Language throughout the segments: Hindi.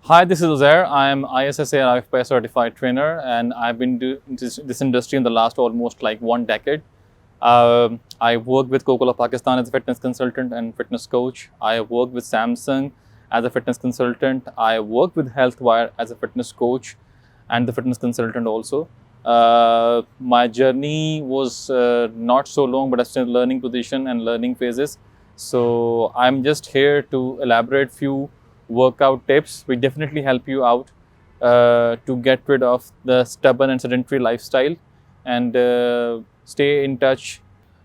Hi, this is Uzair. I am ISSA and IFPI certified trainer, and I've been doing this industry in the last almost like 1 decade. I worked with Coca-Cola Pakistan as a fitness consultant and fitness coach. I worked with Samsung as a fitness consultant. I worked with Healthwire as a fitness coach and the fitness consultant also. My journey was not so long, but I'm still learning position and learning phases. So I'm just here to elaborate few workout tips which definitely help you out to get rid of the stubborn and sedentary lifestyle and stay in touch.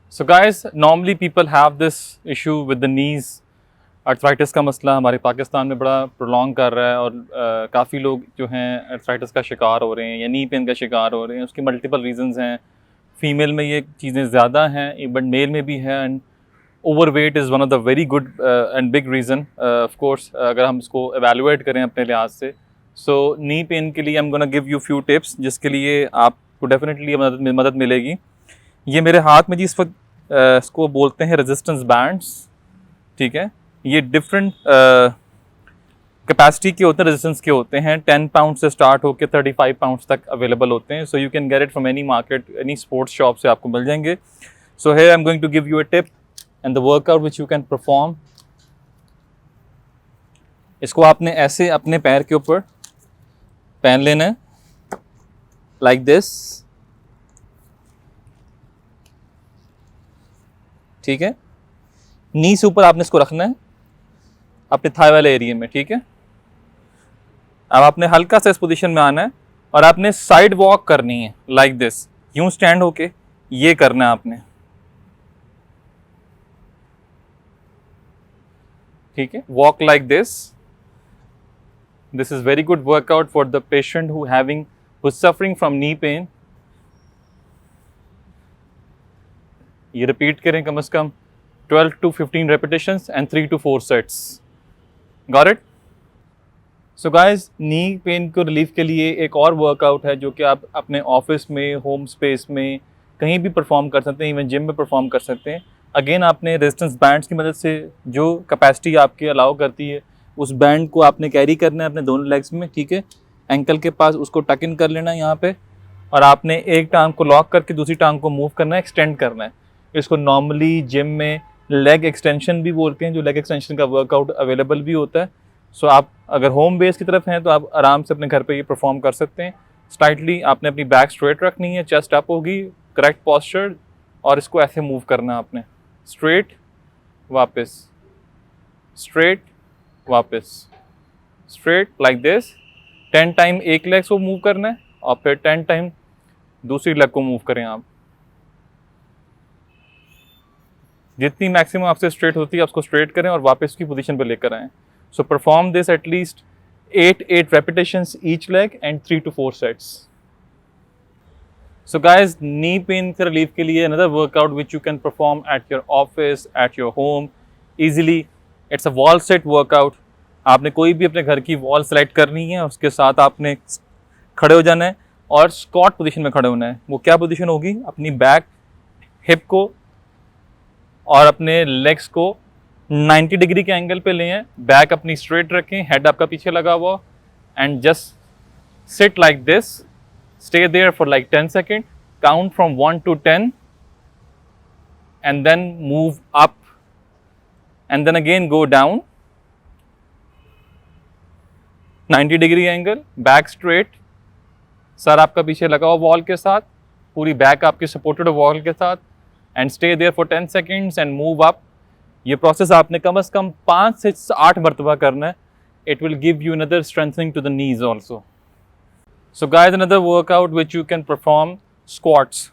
So guys, normally people have this issue with the knees. Arthritis का मसला हमारे पाकिस्तान में बड़ा प्रोलॉन्ग कर रहा है और काफ़ी लोग जो हैं अर्थराइटिस का शिकार हो रहे हैं या नी पेन का शिकार हो रहे हैं. उसकी मल्टीपल रीजंस हैं. फीमेल में ये चीज़ें ज़्यादा हैं बट मेल में भी है. And overweight is one of the very good and big reason of course अगर हम इसको एवेलुएट करें अपने लिहाज से. सो नी पेन के लिए I am gonna give you few tips जिसके लिए आपको डेफिनेटली मदद मिलेगी. ये मेरे हाथ में जी इस वक्त इसको बोलते हैं रेजिस्टेंस बैंड्स. ठीक है, ये डिफरेंट कैपेसिटी के होते हैं, रेजिस्टेंस के होते हैं. 10 पाउंड से स्टार्ट होकर 35 पाउंड तक अवेलेबल होते हैं. So you can get it from any market, any sports shop से आपको मिल जाएंगे. So here I am going to give you a tip and the workout which you can perform. इसको आपने ऐसे अपने पैर के ऊपर पहन लेना है लाइक दिस. ठीक है, नी से ऊपर आपने इसको रखना है अपने थाई वाले एरिया में. ठीक है, अब आपने हल्का सा इस पोजीशन में आना है और आपने साइड वॉक करनी है लाइक दिस. यूं स्टैंड होके ये करना है आपने. ठीक है, walk like this. This is very good workout for the patient who having who suffering from knee pain. ये रिपीट करें कम से कम 12 to 15 repetitions and 3 to 4 sets. Got it? So guys, knee pain को रिलीफ के लिए एक और वर्कआउट है जो कि आप अपने ऑफिस में, होम स्पेस में कहीं भी परफॉर्म कर सकते हैं. इवन जिम में परफॉर्म कर सकते हैं. अगेन आपने रेजिस्टेंस बैंड्स की मदद से जो कैपेसिटी आपकी अलाउ करती है उस बैंड को आपने कैरी करना है अपने दोनों लेग्स में. ठीक है, एंकल के पास उसको टक इन कर लेना है यहाँ पे और आपने एक टांग को लॉक करके दूसरी टांग को मूव करना है, एक्सटेंड करना है. इसको नॉर्मली जिम में लेग एक्सटेंशन भी बोलते हैं, जो लेग एक्सटेंशन का वर्कआउट अवेलेबल भी होता है. सो आप अगर होम बेस की तरफ हैं तो आप आराम से अपने घर पे ये परफॉर्म कर सकते हैं. स्लाइटली आपने अपनी बैक स्ट्रेट रखनी है, चेस्ट अप होगी, करेक्ट पॉस्चर, और इसको ऐसे मूव करना है आपने. स्ट्रेट वापस, स्ट्रेट वापस, स्ट्रेट लाइक दिस. 10 टाइम एक लेग को मूव करना है और फिर 10 टाइम दूसरी लेग को मूव करें आप. जितनी मैक्सिमम आपसे स्ट्रेट होती है उसको स्ट्रेट करें और वापस की पोजीशन पे लेकर आएं. So perform this at least 8 repetitions each leg and 3 to 4 sets. So guys, knee pain के relief के लिए another workout which you can perform at your office, at your home easily. It's a wall sit workout. आपने कोई भी अपने घर की वॉल सेलेक्ट करनी है, उसके साथ आपने खड़े हो जाना है और स्क्वाट पोजीशन में खड़े होना है. वो क्या पोजीशन होगी? अपनी बैक हिप को और अपने लेग्स को 90 डिग्री के एंगल पे लें. बैक अपनी स्ट्रेट रखें, हेड आपका पीछे लगा हुआ, and just sit like this. Stay there for like 10 second. Count from 1 to 10 and then move up and then again go down. 90 degree angle, back straight, sir आपका पीछे लगा हुआ वॉल के साथ, पूरी बैक आपकी सपोर्टेड वॉल के साथ, and stay there for 10 seconds and move up. ये प्रोसेस आपने कम से कम 5 से 8 मरतबा करना है. It will give you another strengthening to the knees also. So guys, another workout which you can perform, squats.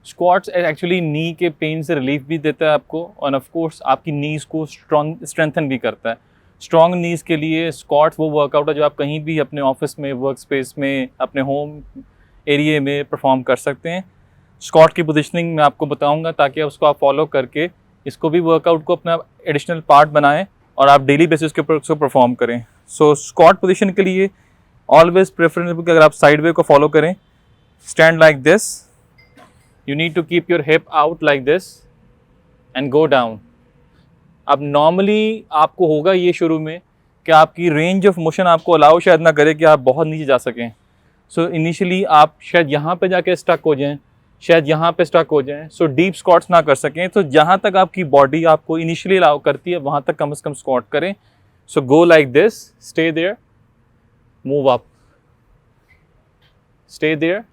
Squats actually knee के पेन से रिलीफ भी देता है आपको और ऑफ कोर्स आपकी नीज को स्ट्रेंथन भी करता है. स्ट्रॉन्ग नीज के लिए स्क्वाट्स वो वर्कआउट है जो आप कहीं भी अपने ऑफिस में, वर्क स्पेस में, अपने होम एरिया में परफॉर्म कर सकते हैं. स्क्वाट की पोजीशनिंग मैं आपको बताऊंगा ताकि उसको आप फॉलो करके इसको भी वर्कआउट को अपना एडिशनल पार्ट बनाएं और आप डेली बेसिस के ऊपर उसको परफॉर्म करें. सो स्क्वाट पोजीशन के लिए ऑलवेज प्रेफरेबल कि अगर आप साइड वे को फॉलो करें, stand like this. You need to keep your hip out like this and go down. अब नॉर्मली आपको होगा ये शुरू में कि आपकी रेंज ऑफ मोशन आपको अलाउ शायद ना करे कि आप बहुत नीचे जा सकें। सो इनिशियली आप शायद यहाँ पे जाके स्टक हो जाएं, शायद यहाँ पे स्टक हो जाएं, सो डीप स्क्वाट्स ना कर सकें। तो जहाँ तक आपकी बॉडी आपको इनिशियली अलाउ करती है वहाँ तक कम से कम स्क्वाट करें। So go like this, stay there, move up, stay there,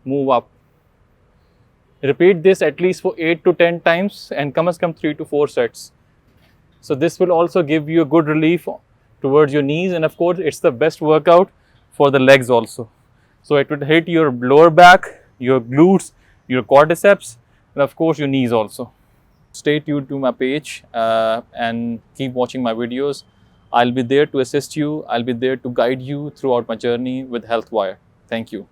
move up. Repeat this at least for 8 to 10 times and come 3 to 4 sets. So this will also give you a good relief towards your knees, and of course it's the best workout for the legs also. So it would hit your lower back, your glutes, your quadriceps, and of course your knees also. Stay tuned to my page and keep watching my videos. I'll be there to assist you. I'll be there to guide you throughout my journey with HealthWire. Thank you.